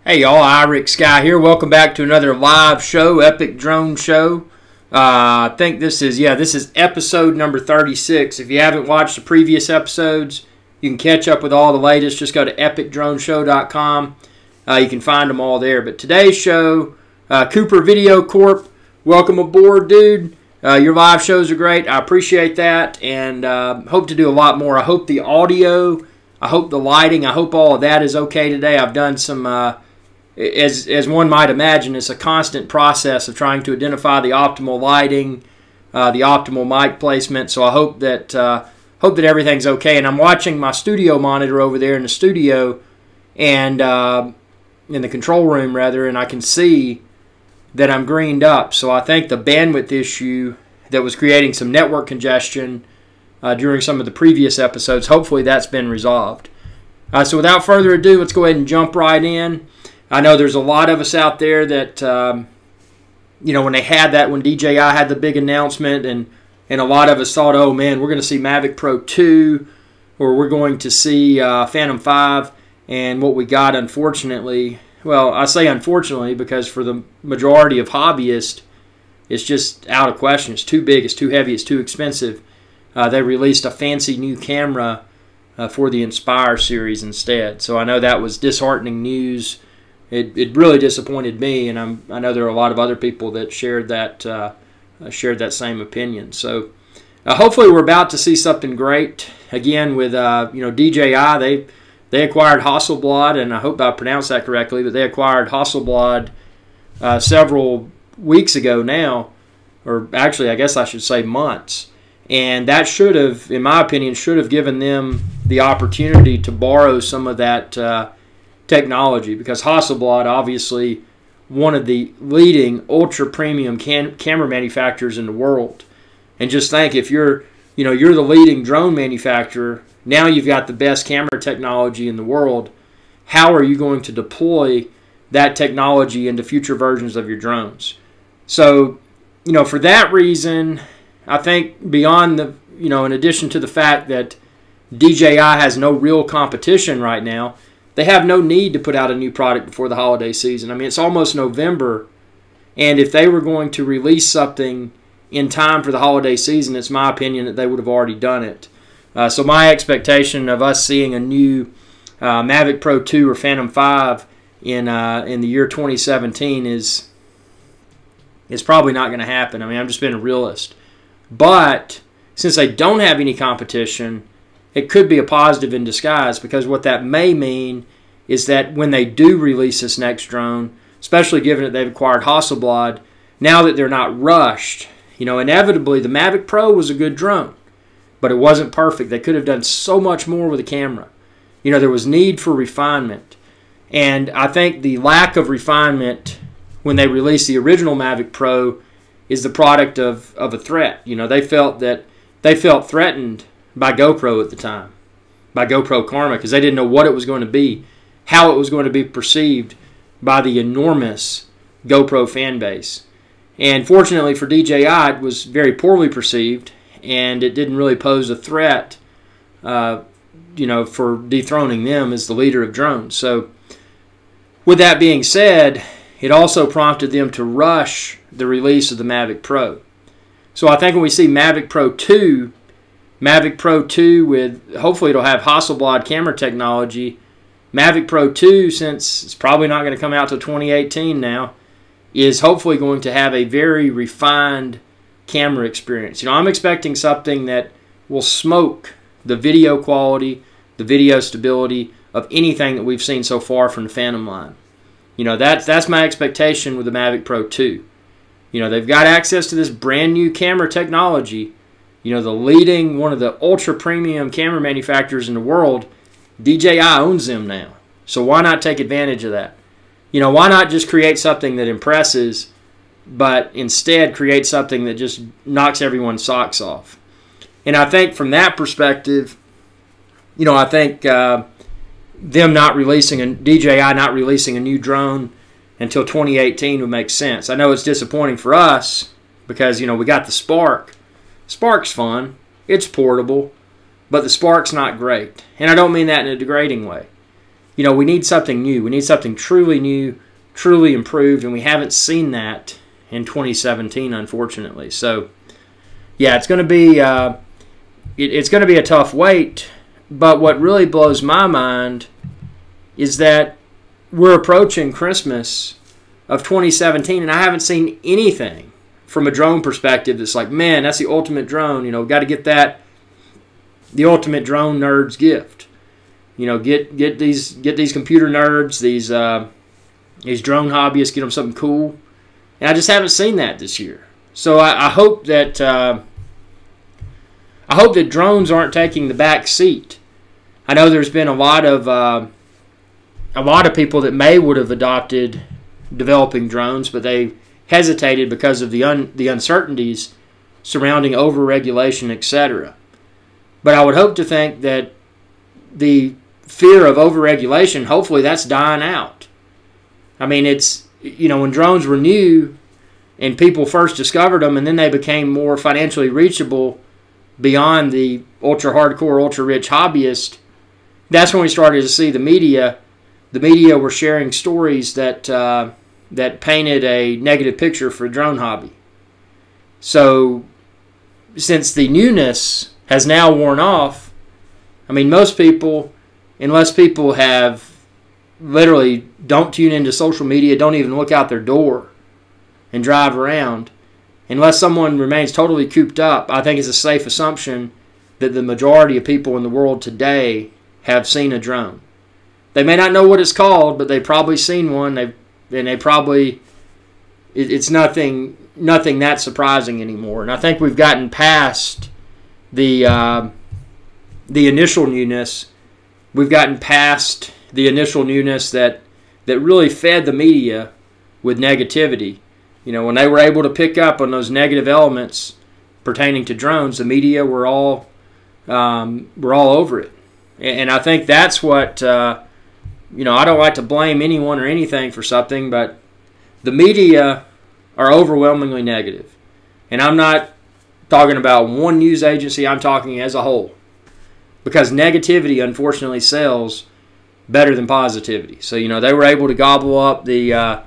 Hey y'all, IrixGuy here. Welcome back to another live show, Epic Drone Show. I think this is episode number 36. If you haven't watched the previous episodes, you can catch up with all the latest. Just go to epicdroneshow.com. You can find them all there. But today's show, Cooper Video Corp, welcome aboard, dude. Your live shows are great. I appreciate that, and hope to do a lot more. I hope the audio, I hope the lighting, I hope all of that is okay today. I've done some... As one might imagine, it's a constant process of trying to identify the optimal lighting, the optimal mic placement. So I hope that everything's okay. And I'm watching my studio monitor over there in the studio, and in the control room rather, and I can see that I'm greened up. So I think the bandwidth issue that was creating some network congestion during some of the previous episodes, hopefully that's been resolved. So without further ado, let's go ahead and jump right in. I know there's a lot of us out there that, when they had that, when DJI had the big announcement, and a lot of us thought, oh man, we're going to see Mavic Pro 2, or we're going to see Phantom 5, and what we got, unfortunately, well, I say unfortunately because for the majority of hobbyists, it's just out of question. It's too big, it's too heavy, it's too expensive. They released a fancy new camera for the Inspire series instead. So I know that was disheartening news. It really disappointed me, and I know there are a lot of other people that shared that same opinion. So hopefully we're about to see something great again with DJI. They acquired Hasselblad, and I hope I pronounced that correctly, but they acquired Hasselblad several weeks ago now, or actually I guess I should say months. And that should have, in my opinion, should have given them the opportunity to borrow some of that technology, because Hasselblad, obviously one of the leading ultra premium camera manufacturers in the world. And just think, if you're the leading drone manufacturer, now you've got the best camera technology in the world. How are you going to deploy that technology into future versions of your drones? So, for that reason, I think beyond the, in addition to the fact that DJI has no real competition right now, they have no need to put out a new product before the holiday season. I mean, it's almost November, and if they were going to release something in time for the holiday season, it's my opinion that they would have already done it. So my expectation of us seeing a new Mavic Pro 2 or Phantom 5 in the year 2017 is probably not going to happen. I mean, I'm just being a realist. But since they don't have any competition, it could be a positive in disguise, because what that may mean is that when they do release this next drone, especially given that they've acquired Hasselblad, now that they're not rushed, inevitably the Mavic Pro was a good drone, but it wasn't perfect. They could have done so much more with the camera. There was need for refinement. And I think the lack of refinement when they released the original Mavic Pro is the product of a threat. They felt threatened by GoPro at the time, by GoPro Karma, because they didn't know what it was going to be, how it was going to be perceived by the enormous GoPro fan base. And fortunately for DJI, it was very poorly perceived, and it didn't really pose a threat, for dethroning them as the leader of drones. So with that being said, it also prompted them to rush the release of the Mavic Pro. So I think when we see Mavic Pro 2 with, hopefully it'll have Hasselblad camera technology. Mavic Pro 2, since it's probably not going to come out till 2018 now, is hopefully going to have a very refined camera experience. I'm expecting something that will smoke the video quality, the video stability of anything that we've seen so far from the Phantom line. That's my expectation with the Mavic Pro 2. They've got access to this brand new camera technology. One of the ultra premium camera manufacturers in the world. DJI owns them now. So why not take advantage of that? Why not just create something that impresses, but instead create something that just knocks everyone's socks off? And I think from that perspective, I think DJI not releasing a new drone until 2018 would make sense. I know it's disappointing for us because, we got the Spark. Spark's fun. It's portable. But the Spark's not great. And I don't mean that in a degrading way. we need something new. We need something truly new, truly improved, and we haven't seen that in 2017, unfortunately. So, yeah, it's going to be it's going to be a tough wait. But what really blows my mind is that we're approaching Christmas of 2017, and I haven't seen anything from a drone perspective that's like, man, that's the ultimate drone. Got to get that, the ultimate drone nerd's gift. Get these computer nerds, these drone hobbyists, get them something cool. And I just haven't seen that this year. So I hope that drones aren't taking the back seat. I know there's been a lot of people that would have adopted developing drones, but they hesitated because of the uncertainties surrounding overregulation, etc. But I would hope to think that the fear of overregulation, hopefully that's dying out. I mean, it's, when drones were new and people first discovered them and then they became more financially reachable beyond the ultra hardcore, ultra rich hobbyist, that's when we started to see the media. The media were sharing stories that painted a negative picture for drone hobby. So since the newness has now worn off, I mean, most people, unless people have literally don't tune into social media, don't even look out their door and drive around, unless someone remains totally cooped up, I think it's a safe assumption that the majority of people in the world today have seen a drone. They may not know what it's called, but they've probably seen one. It's nothing that surprising anymore. And I think we've gotten past the initial newness. We've gotten past the initial newness that really fed the media with negativity. When they were able to pick up on those negative elements pertaining to drones, the media were all over it. And I think that's what, I don't like to blame anyone or anything for something, but the media are overwhelmingly negative. And I'm not talking about one news agency, I'm talking as a whole. Because negativity, unfortunately, sells better than positivity. So, they were able to gobble up the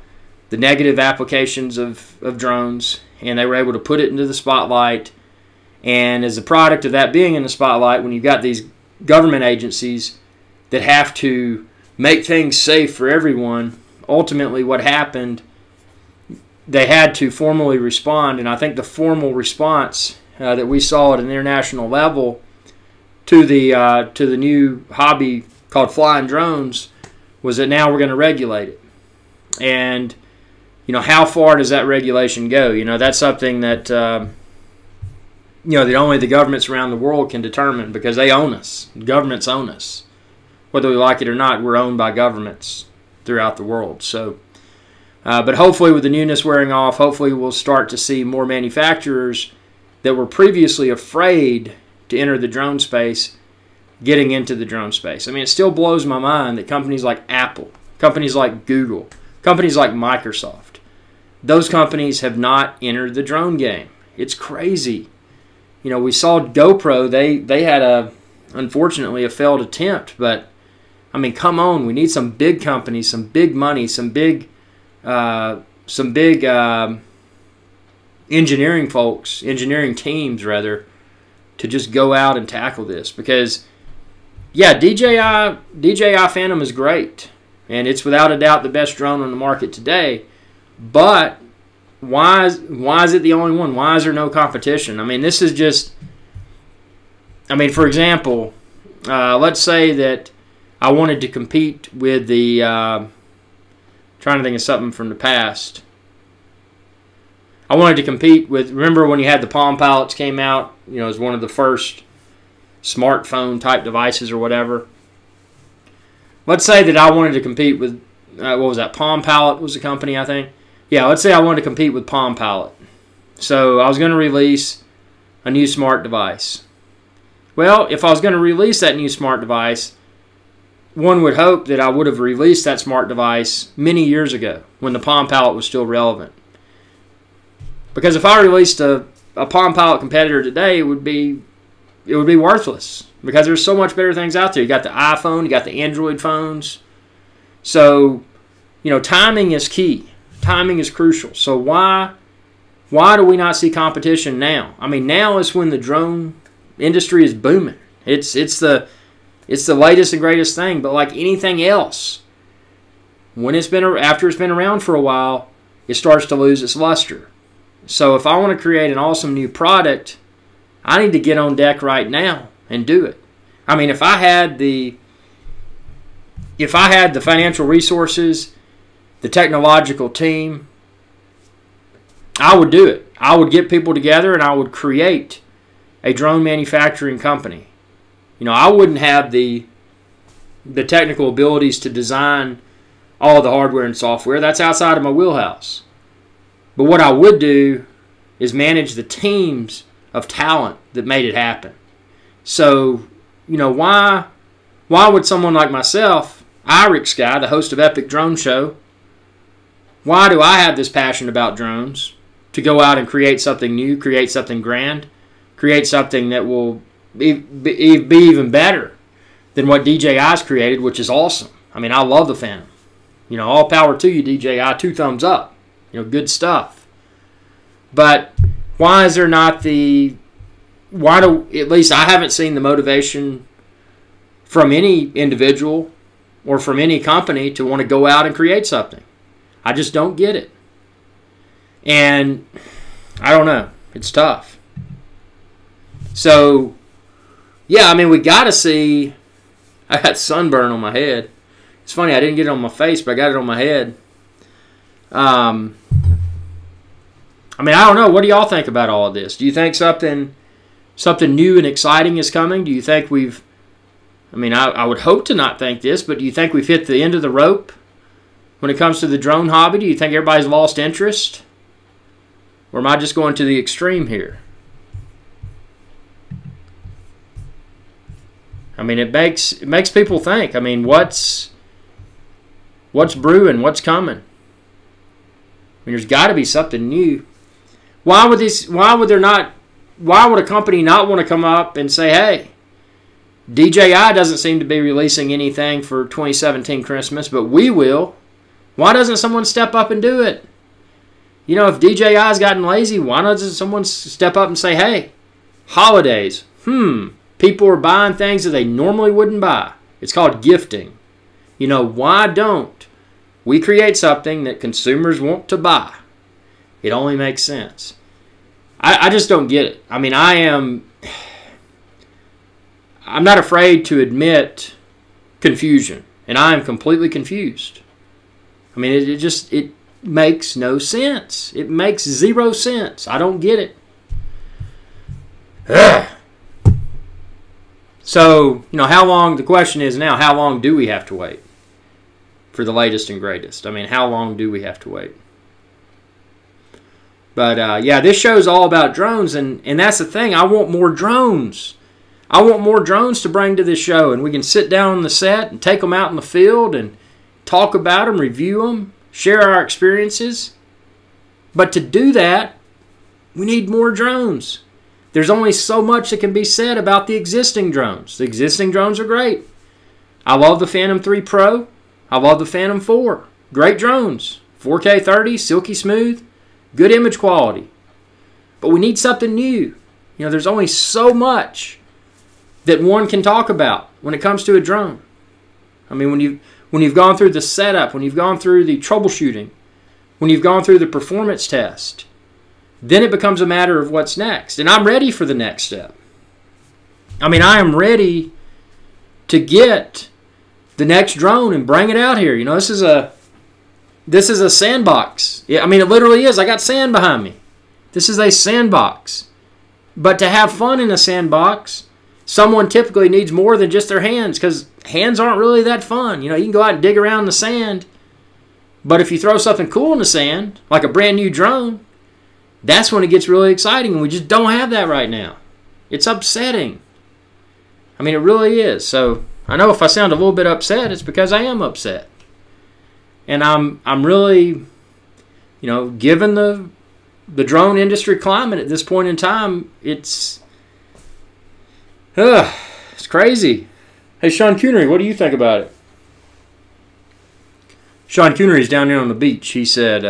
negative applications of drones, and they were able to put it into the spotlight. And as a product of that being in the spotlight, when you've got these government agencies that have to make things safe for everyone, ultimately what happened, they had to formally respond. And I think the formal response that we saw at an international level to the new hobby called flying drones was that now we're going to regulate it. And how far does that regulation go? That's something that that only the governments around the world can determine, because they own us. Governments own us. Whether we like it or not, we're owned by governments throughout the world. So, but hopefully with the newness wearing off, hopefully we'll start to see more manufacturers that were previously afraid to enter the drone space getting into the drone space. I mean, it still blows my mind that companies like Apple, companies like Google, companies like Microsoft, those companies have not entered the drone game. It's crazy. We saw GoPro, they had unfortunately a failed attempt, but I mean, come on, we need some big companies, some big money, some big engineering folks, engineering teams rather, to just go out and tackle this. Because yeah, DJI Phantom is great, and it's without a doubt the best drone on the market today. But why is it the only one? Why is there no competition? I mean, this is just, for example, let's say that I wanted to compete with the, trying to think of something from the past. I wanted to compete with, remember when you had the Palm Pilots came out, as one of the first smartphone type devices or whatever. Let's say that I wanted to compete with, what was that, Palm Pilot was the company, I think. Yeah, let's say I wanted to compete with Palm Pilot. So I was going to release a new smart device. Well, if I was going to release that new smart device, one would hope that I would have released that smart device many years ago when the Palm Pilot was still relevant. Because if I released a Palm Pilot competitor today, it would be worthless, because there's so much better things out there. You got the iPhone, you got the Android phones, So, timing is key. Timing is crucial. So why do we not see competition now? I mean, now is when the drone industry is booming. It's the latest and greatest thing. But like anything else, after it's been around for a while, it starts to lose its luster. So if I want to create an awesome new product, I need to get on deck right now and do it. I mean, if I had the financial resources, the technological team, I would do it. I would get people together and I would create a drone manufacturing company. I wouldn't have the technical abilities to design all of the hardware and software. That's outside of my wheelhouse. But what I would do is manage the teams of talent that made it happen. So, why would someone like myself, IrixGuy, the host of Epic Drone Show, why do I have this passion about drones to go out and create something new, create something grand, create something that will be even better than what DJI's created, which is awesome. I mean, I love the Phantom. All power to you, DJI. 2 thumbs up. Good stuff. But why is there not at least I haven't seen the motivation from any individual or from any company to want to go out and create something. I just don't get it. And I don't know. It's tough. So, yeah, I mean, we got to see. I got sunburn on my head. It's funny, I didn't get it on my face, but I got it on my head. I mean, I don't know. What do y'all think about all of this? Do you think something new and exciting is coming? Do you think I would hope to not think this, but do you think we've hit the end of the rope when it comes to the drone hobby? Do you think everybody's lost interest? Or am I just going to the extreme here? I mean, it makes people think. I mean, what's brewing? What's coming? I mean, there's got to be something new. Why would a company not want to come up and say, hey, DJI doesn't seem to be releasing anything for 2017 Christmas, but we will. Why doesn't someone step up and do it? If DJI's gotten lazy, why doesn't someone step up and say, hey, holidays, people are buying things that they normally wouldn't buy. It's called gifting. Why don't we create something that consumers want to buy? It only makes sense. I just don't get it. I mean, I'm not afraid to admit confusion, and I am completely confused. I mean, it makes no sense. It makes 0 sense. I don't get it. Ugh. So, the question is now, how long do we have to wait for the latest and greatest? I mean, how long do we have to wait? But, yeah, this show is all about drones, and that's the thing. I want more drones. I want more drones to bring to this show, and we can sit down on the set and take them out in the field and talk about them, review them, share our experiences. But to do that, we need more drones. There's only so much that can be said about the existing drones. The existing drones are great. I love the Phantom 3 Pro. I love the Phantom 4. Great drones. 4K 30, silky smooth, good image quality. But we need something new. There's only so much that one can talk about when it comes to a drone. I mean, when you've gone through the setup, when you've gone through the troubleshooting, when you've gone through the performance test, then it becomes a matter of what's next. And I'm ready for the next step. I mean, I am ready to get the next drone and bring it out here. This is a sandbox. Yeah, I mean, it literally is. I got sand behind me. This is a sandbox. But to have fun in a sandbox, someone typically needs more than just their hands, because hands aren't really that fun. You can go out and dig around in the sand, but if you throw something cool in the sand, like a brand new drone, that's when it gets really exciting, and we just don't have that right now. It's upsetting. I mean, it really is. So I know if I sound a little bit upset, it's because I am upset. And I'm really, given the drone industry climate at this point in time, it's crazy. Hey, Sean Coonery, what do you think about it? Sean Coonery's down there on the beach. He said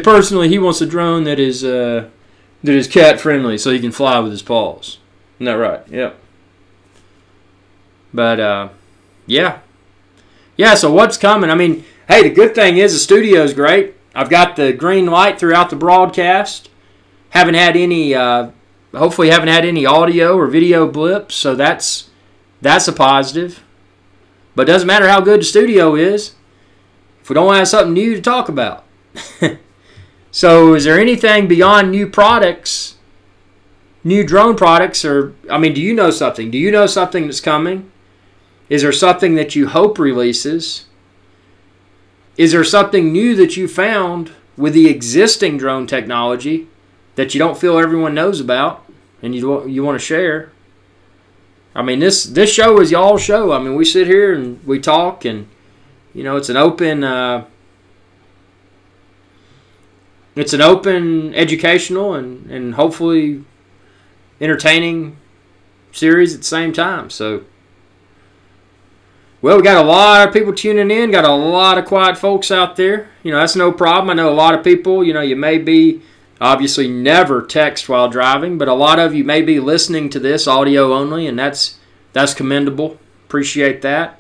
personally he wants a drone that is cat friendly, so he can fly with his paws. Isn't that right? Yep. But yeah. So what's coming? I mean, hey, the good thing is the studio's great. I've got the green light throughout the broadcast. Haven't had any. Hopefully, haven't had any audio or video blips. So that's a positive. But it doesn't matter how good the studio is if we don't have something new to talk about. So is there anything beyond new products, new drone products, or, I mean, do you know something? Do you know something that's coming? Is there something that you hope releases? Is there something new that you found with the existing drone technology that you don't feel everyone knows about and you want to share? I mean, this show is y'all's show. I mean, we sit here and we talk, and you know, it's an open educational and hopefully entertaining series at the same time. So, well, we got a lot of people tuning in. Got a lot of quiet folks out there. You know, that's no problem. I know a lot of people. You know, you may be obviously never text while driving, but a lot of you may be listening to this audio only, and that's commendable. Appreciate that.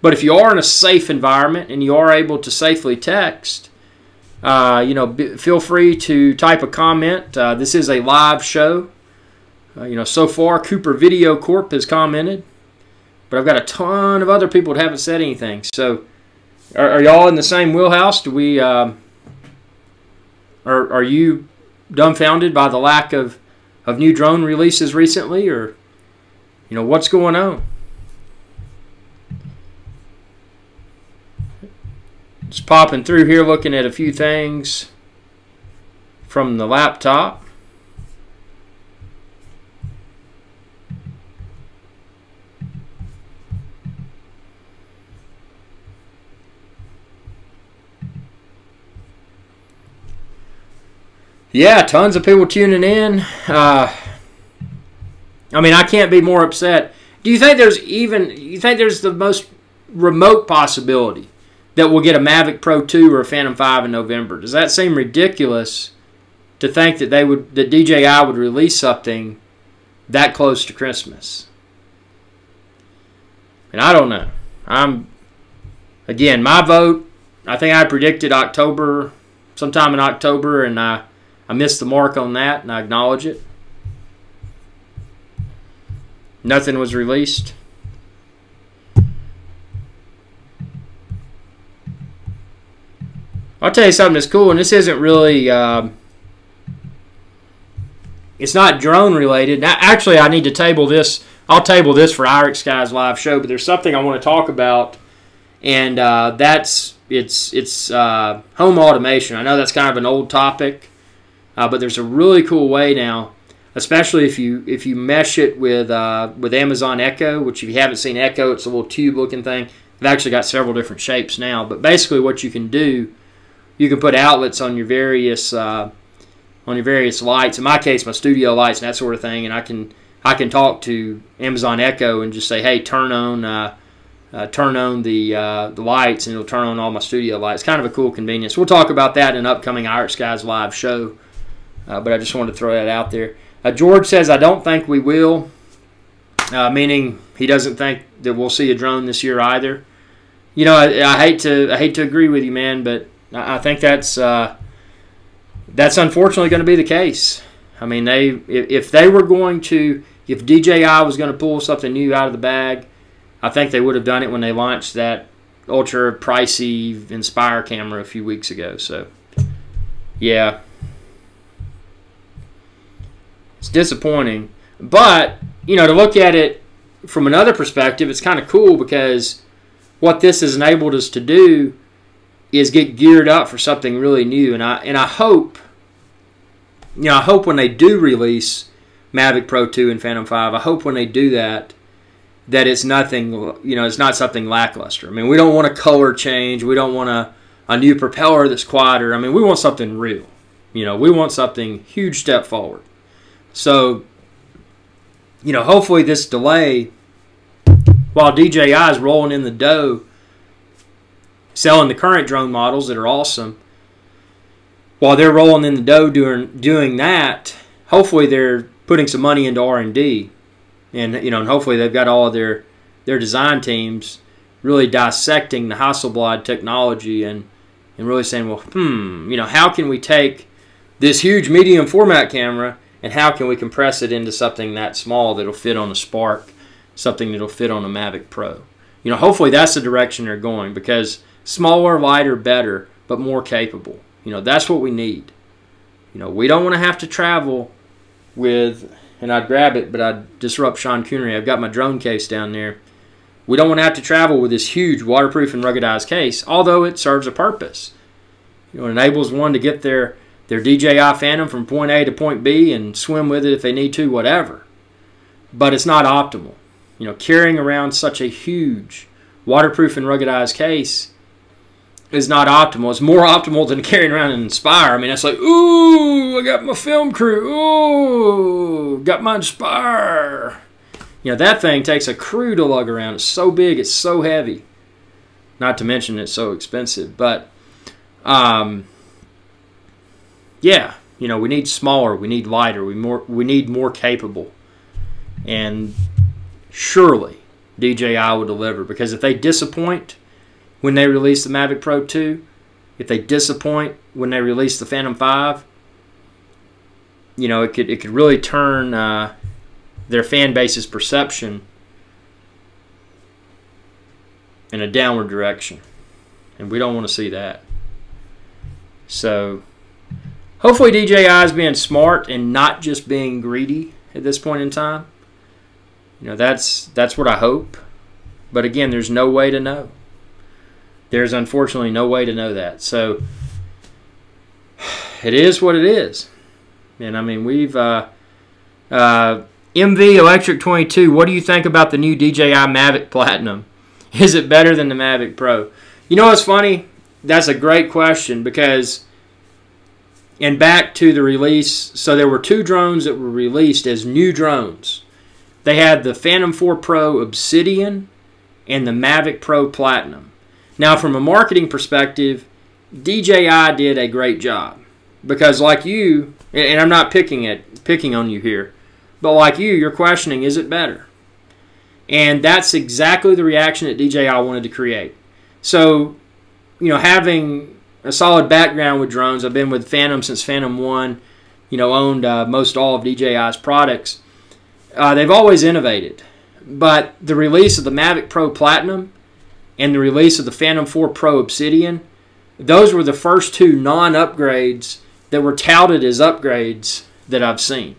But if you are in a safe environment and you are able to safely text, you know, feel free to type a comment. This is a live show. You know, so far Cooper Video Corp has commented, but I've got a ton of other people that haven't said anything. So, are y'all in the same wheelhouse? Do we? Are you dumbfounded by the lack of new drone releases recently, or you know, what's going on? Just popping through here, looking at a few things from the laptop. Yeah, tons of people tuning in. I mean, I can't be more upset. Do you think there's the most remote possibility that we'll get a Mavic Pro 2 or a Phantom 5 in November? Does that seem ridiculous to think that that DJI would release something that close to Christmas? And I don't know. Again, my vote, I think I predicted October, sometime in October, and I missed the mark on that, and I acknowledge it. Nothing was released. I'll tell you something that's cool, and this isn't really, it's not drone related. Now, actually, I need to table this. I'll table this for IrixGuy's live show, but there's something I want to talk about, and it's home automation. I know that's kind of an old topic. But there's a really cool way now, especially if you mesh it with Amazon Echo, which if you haven't seen Echo, it's a little tube-looking thing. They've actually got several different shapes now. But basically, what you can do, you can put outlets on your various lights. In my case, my studio lights and that sort of thing, and I can talk to Amazon Echo and just say, hey, turn on the lights, and it'll turn on all my studio lights. Kind of a cool convenience. We'll talk about that in an upcoming IrixGuys live show. But I just wanted to throw that out there. George says, I don't think we will, meaning he doesn't think that we'll see a drone this year either. You know, I hate to agree with you, man, but I think that's unfortunately going to be the case. I mean, if DJI was going to pull something new out of the bag, I think they would have done it when they launched that ultra pricey Inspire camera a few weeks ago. So, yeah. It's disappointing, but you know, to look at it from another perspective, it's kind of cool because what this has enabled us to do is get geared up for something really new. And I hope, you know, I hope when they do release Mavic Pro 2 and Phantom 5, I hope when they do that it's nothing, you know, it's not something lackluster. I mean, we don't want a color change. We don't want a new propeller that's quieter. I mean, we want something real. You know, we want something huge step forward. So, you know, hopefully this delay, while DJI is rolling in the dough, selling the current drone models that are awesome. While they're rolling in the dough doing that, hopefully they're putting some money into R&D, and and hopefully they've got all of their design teams really dissecting the Hasselblad technology and really saying, well, how can we take this huge medium format camera and how can we compress it into something that small that'll fit on a Spark, something that'll fit on a Mavic Pro? Hopefully that's the direction they're going, because smaller, lighter, better, but more capable. That's what we need. We don't want to have to travel with, and I'd grab it, but I'd disrupt Sean Coonery. I've got my drone case down there. We don't want to have to travel with this huge waterproof and ruggedized case, although it serves a purpose. It enables one to get their DJI Phantom from point A to point B and swim with it if they need to, whatever. But it's not optimal. Carrying around such a huge waterproof and ruggedized case is not optimal. It's more optimal than carrying around an Inspire. I mean, that's like, ooh, I got my film crew. Ooh, got my Inspire. That thing takes a crew to lug around. It's so big, it's so heavy. Not to mention it's so expensive. But, yeah, we need smaller, we need lighter, we need more capable. And surely DJI will deliver, because if they disappoint when they release the Mavic Pro 2, if they disappoint when they release the Phantom 5, it could really turn their fan base's perception in a downward direction, and we don't want to see that. So hopefully DJI is being smart and not just being greedy at this point in time. That's what I hope. But again, there's no way to know. There's unfortunately no way to know that. So it is what it is. And I mean, we've MV Electric 22. What do you think about the new DJI Mavic Platinum? Is it better than the Mavic Pro? What's funny? That's a great question, because, and back to the release, so there were 2 drones that were released as new drones. They had the Phantom 4 Pro Obsidian and the Mavic Pro Platinum. Now, from a marketing perspective, DJI did a great job, because like you, and I'm not picking on you here, but like you're questioning, is it better? And that's exactly the reaction that DJI wanted to create. So, having a solid background with drones, I've been with Phantom since Phantom 1, owned most all of DJI's products. They've always innovated. But the release of the Mavic Pro Platinum and the release of the Phantom 4 Pro Obsidian, those were the first 2 non-upgrades that were touted as upgrades that I've seen.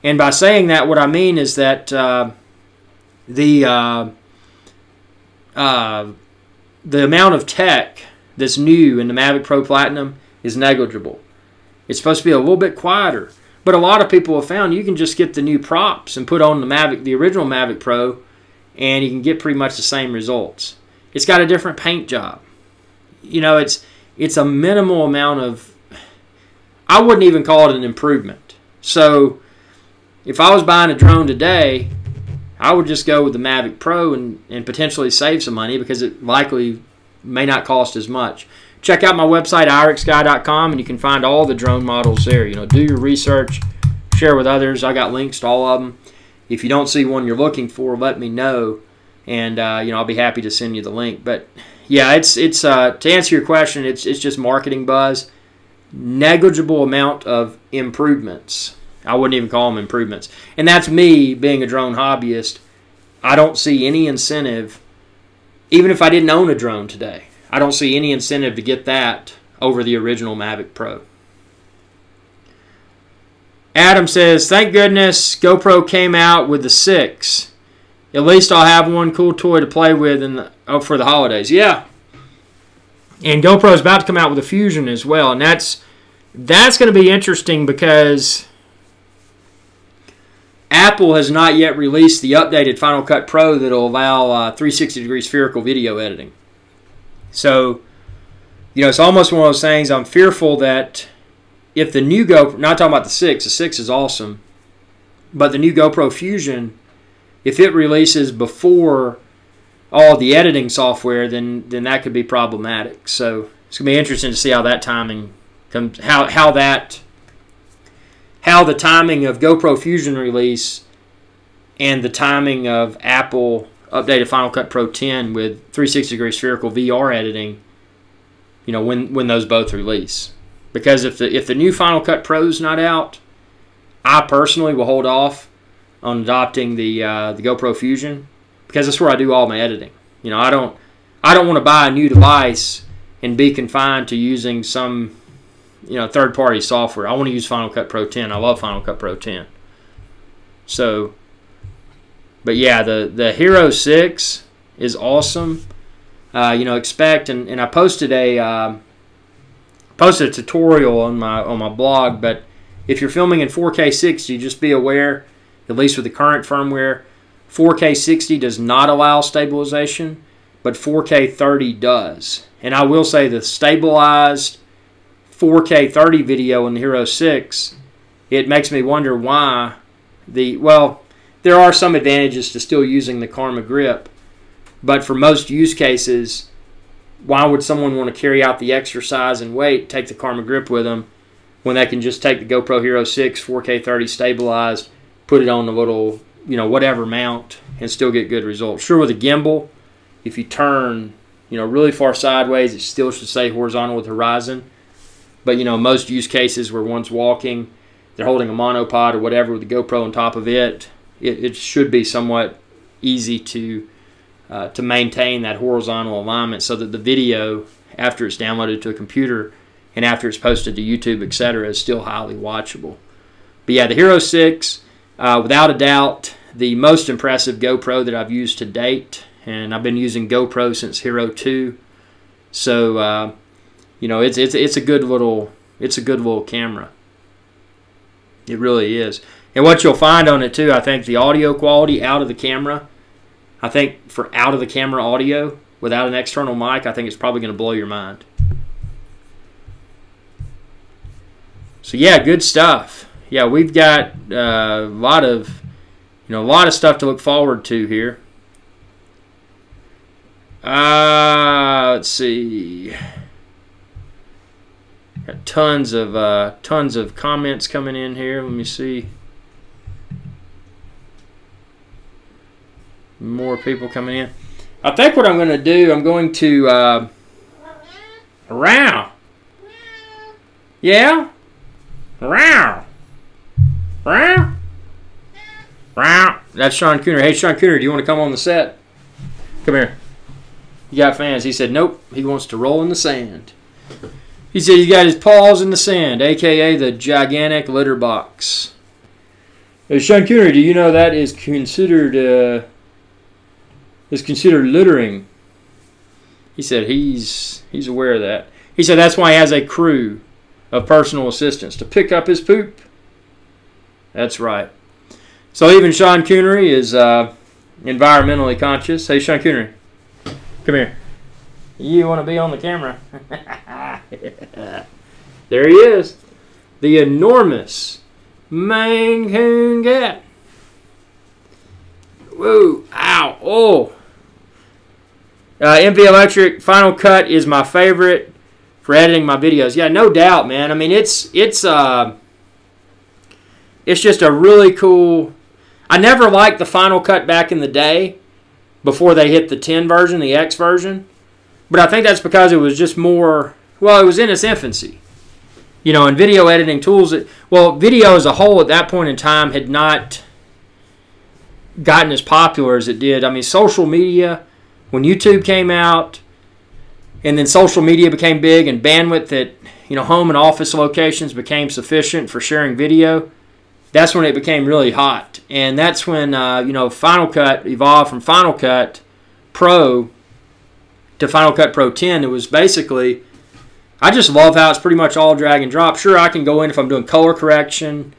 And by saying that, what I mean is that the amount of tech that's new in the Mavic Pro Platinum is negligible. It's supposed to be a little bit quieter. But a lot of people have found you can just get the new props and put on the original Mavic Pro, and you can get pretty much the same results. It's got a different paint job. It's a minimal amount of, I wouldn't even call it an improvement. So if I was buying a drone today, I would just go with the Mavic Pro and potentially save some money, because it likely may not cost as much. Check out my website, IrixGuy.com, and you can find all the drone models there. Do your research, share with others. I got links to all of them. If you don't see one you're looking for, let me know, and I'll be happy to send you the link. But yeah, it's to answer your question, it's just marketing buzz. Negligible amount of improvements. I wouldn't even call them improvements. And that's me being a drone hobbyist. I don't see any incentive, even if I didn't own a drone today, I don't see any incentive to get that over the original Mavic Pro. Adam says, thank goodness GoPro came out with the 6. At least I'll have one cool toy to play with for the holidays. Yeah. And GoPro is about to come out with a Fusion as well. And that's going to be interesting, because Apple has not yet released the updated Final Cut Pro that will allow 360-degree spherical video editing. So, it's almost one of those things. I'm fearful that if the new GoPro, not talking about the 6 is awesome, but the new GoPro Fusion, if it releases before all the editing software, then that could be problematic. So it's gonna be interesting to see how that timing comes, how the timing of GoPro Fusion release and the timing of Apple updated Final Cut Pro 10 with 360-degree spherical VR editing, you know, when those both release. Because if the new Final Cut Pro is not out, I personally will hold off on adopting the GoPro Fusion, because that's where I do all my editing. You know, I don't want to buy a new device and be confined to using some, you know, third-party software. I want to use Final Cut Pro 10. I love Final Cut Pro 10. So, but yeah, the Hero 6 is awesome. You know, expect, and I posted a tutorial on my blog. But if you're filming in 4K 60, just be aware, at least with the current firmware, 4K 60 does not allow stabilization, but 4K 30 does. And I will say the stabilized 4K 30 video in the Hero 6, it makes me wonder why well, there are some advantages to still using the Karma grip, but for most use cases, why would someone want to carry out the exercise and weight, take the Karma grip with them, when they can just take the GoPro Hero 6 4K 30 stabilized, put it on the little, you know, whatever mount, and still get good results. Sure, with a gimbal, if you turn, you know, really far sideways, it still should stay horizontal with horizon. But, you know, most use cases where one's walking, they're holding a monopod or whatever with the GoPro on top of it, it should be somewhat easy to maintain that horizontal alignment so that the video, after it's downloaded to a computer and after it's posted to YouTube, etc., is still highly watchable. But yeah, the Hero 6, without a doubt, the most impressive GoPro that I've used to date, and I've been using GoPro since Hero 2. So you know, it's a good little camera. It really is. And what you'll find on it too, I think the audio quality out of the camera, I think for out of the camera audio without an external mic, I think it's probably going to blow your mind. So yeah, good stuff. Yeah, we've got a lot of stuff to look forward to here. Let's see. Got tons of comments coming in here. Let me see. More people coming in. I think what I'm going to do, I'm going to yeah? That's Sean Cooner. Hey, Sean Cooner, do you want to come on the set? Come here. You got fans. He said, nope, he wants to roll in the sand. He said he's got his paws in the sand, a.k.a. the gigantic litter box. Hey, Sean Cooner, do you know that is considered littering? He said he's aware of that. He said that's why he has a crew of personal assistants to pick up his poop. That's right. So even Sean Coonery is environmentally conscious. Hey, Sean Coonery, come here. You want to be on the camera? There he is. The enormous Maine Coon cat. Whoa. Ow. Oh. MV Electric Final Cut is my favorite for editing my videos. Yeah, no doubt, man. I mean, it's just a really cool. I never liked the Final Cut back in the day before they hit the 10 version, the X version. But I think that's because it was just more, well, it was in its infancy. You know, and video editing tools, video as a whole at that point in time had not gotten as popular as it did. I mean, social media, when YouTube came out, and then social media became big, and bandwidth at, you know, home and office locations became sufficient for sharing video, that's when it became really hot. And that's when, you know, Final Cut evolved from Final Cut Pro to Final Cut Pro 10. It was basically, I just love how it's pretty much all drag and drop. Sure, I can go in if I'm doing color correction,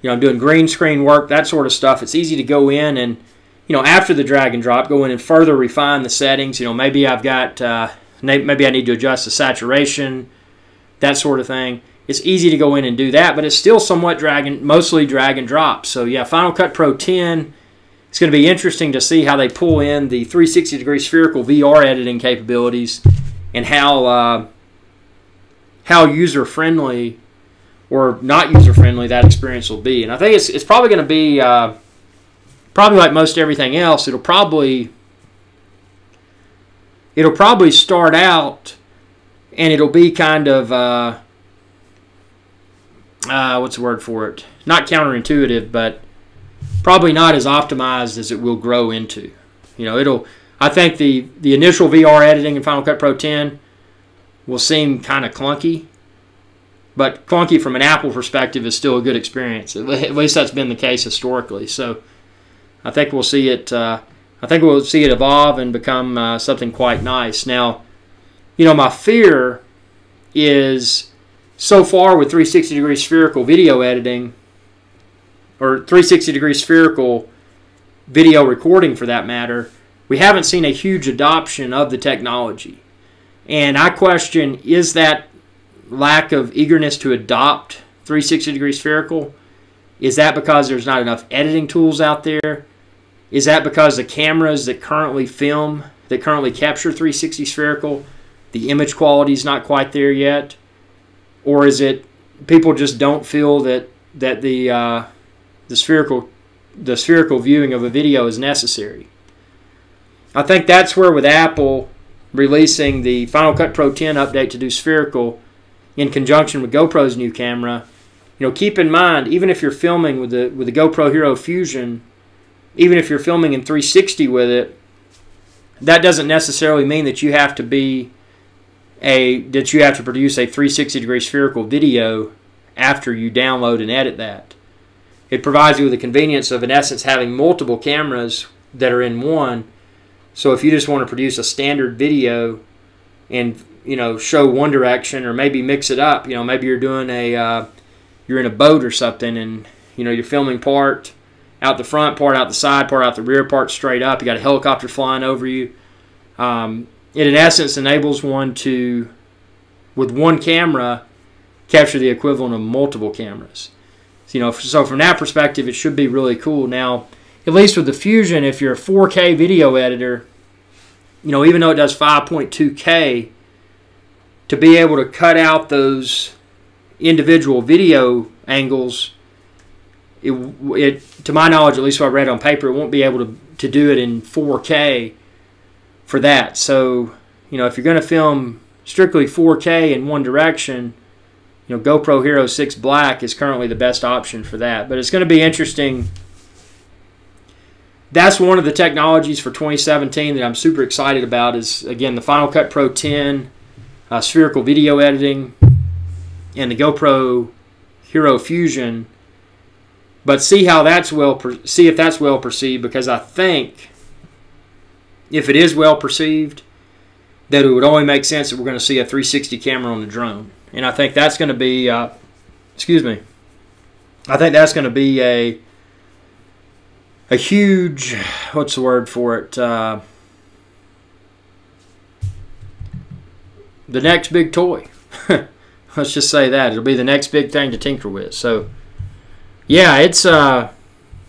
you know, I'm doing green screen work, that sort of stuff. It's easy to go in and, you know, after the drag and drop, go in and further refine the settings. You know, maybe I've got, maybe I need to adjust the saturation, that sort of thing. It's easy to go in and do that, but it's still somewhat mostly drag and drop. So yeah, Final Cut Pro 10 it's going to be interesting to see how they pull in the 360-degree spherical VR editing capabilities and how user-friendly or not user-friendly that experience will be. And I think it's probably going to be, probably like most everything else, it'll probably start out and it'll be kind of, what's the word for it? Not counterintuitive, but probably not as optimized as it will grow into. I think the initial VR editing in Final Cut Pro 10 will seem kind of clunky, but clunky from an Apple perspective is still a good experience. At least that's been the case historically. So I think we'll see it. I think we'll see it evolve and become something quite nice. Now, my fear is so far with 360-degree spherical video editing, or 360-degree spherical video recording for that matter, we haven't seen a huge adoption of the technology. And I question, is that lack of eagerness to adopt 360-degree spherical, is that because there's not enough editing tools out there? Is that because the cameras that currently capture 360 spherical, the image quality is not quite there yet? Or is it people just don't feel that the spherical viewing of a video is necessary? I think that's where, with Apple releasing the Final Cut Pro 10 update to do spherical in conjunction with GoPro's new camera, keep in mind, even if you're filming with the GoPro Hero Fusion, even if you're filming in 360 with it, that doesn't necessarily mean that you have to produce a 360-degree spherical video after you download and edit that. It provides you with the convenience of, in essence, having multiple cameras that are in one. So if you just want to produce a standard video and show one direction, or maybe mix it up, maybe you're doing you're in a boat or something, and you're filming part out the front, part out the side, part out the rear, part straight up. You got a helicopter flying over you. It in essence enables one to, with one camera, capture the equivalent of multiple cameras. So from that perspective, it should be really cool. Now, at least with the Fusion, if you're a 4K video editor, even though it does 5.2K, to be able to cut out those individual video angles, it to my knowledge, at least what I read on paper, it won't be able to do it in 4K for that. So, if you're going to film strictly 4K in one direction, GoPro Hero 6 Black is currently the best option for that. But it's going to be interesting. That's one of the technologies for 2017 that I'm super excited about is, again, the Final Cut Pro 10, spherical video editing, and the GoPro Hero Fusion. But see if that's well perceived, because I think if it is well perceived, that it would only make sense that we're going to see a 360 camera on the drone. And I think that's going to be, I think that's going to be a huge, what's the word for it? The next big toy. Let's just say that. It'll be the next big thing to tinker with. So, yeah, it's going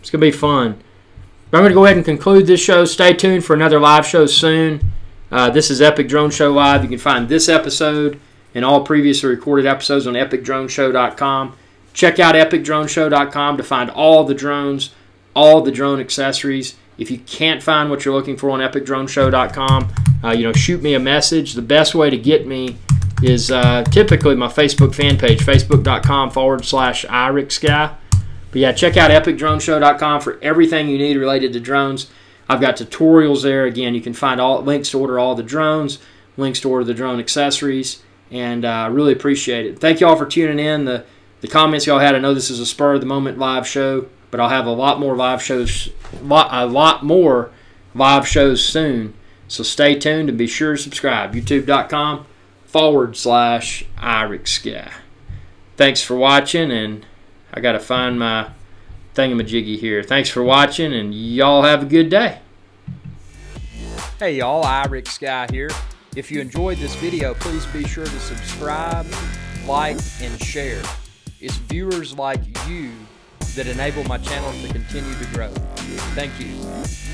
to be fun. But I'm going to go ahead and conclude this show. Stay tuned for another live show soon. This is Epic Drone Show Live. You can find this episode and all previously recorded episodes on epicdroneshow.com. Check out epicdroneshow.com to find all the drones, all the drone accessories. If you can't find what you're looking for on epicdroneshow.com, shoot me a message. The best way to get me is typically my Facebook fan page, facebook.com/IrixGuy. But yeah, check out epicdroneshow.com for everything you need related to drones. I've got tutorials there. Again, you can find all links to order all the drones, links to order the drone accessories, and I really appreciate it. Thank you all for tuning in. The comments y'all had, I know this is a spur of the moment live show, but I'll have a lot more live shows soon. So stay tuned and be sure to subscribe. youtube.com/IrixGuy. Thanks for watching, and I got to find my thingamajiggy here. Thanks for watching, and y'all have a good day. Hey y'all, IrixGuy here. If you enjoyed this video, please be sure to subscribe, like, and share. It's viewers like you that enable my channel to continue to grow. Thank you.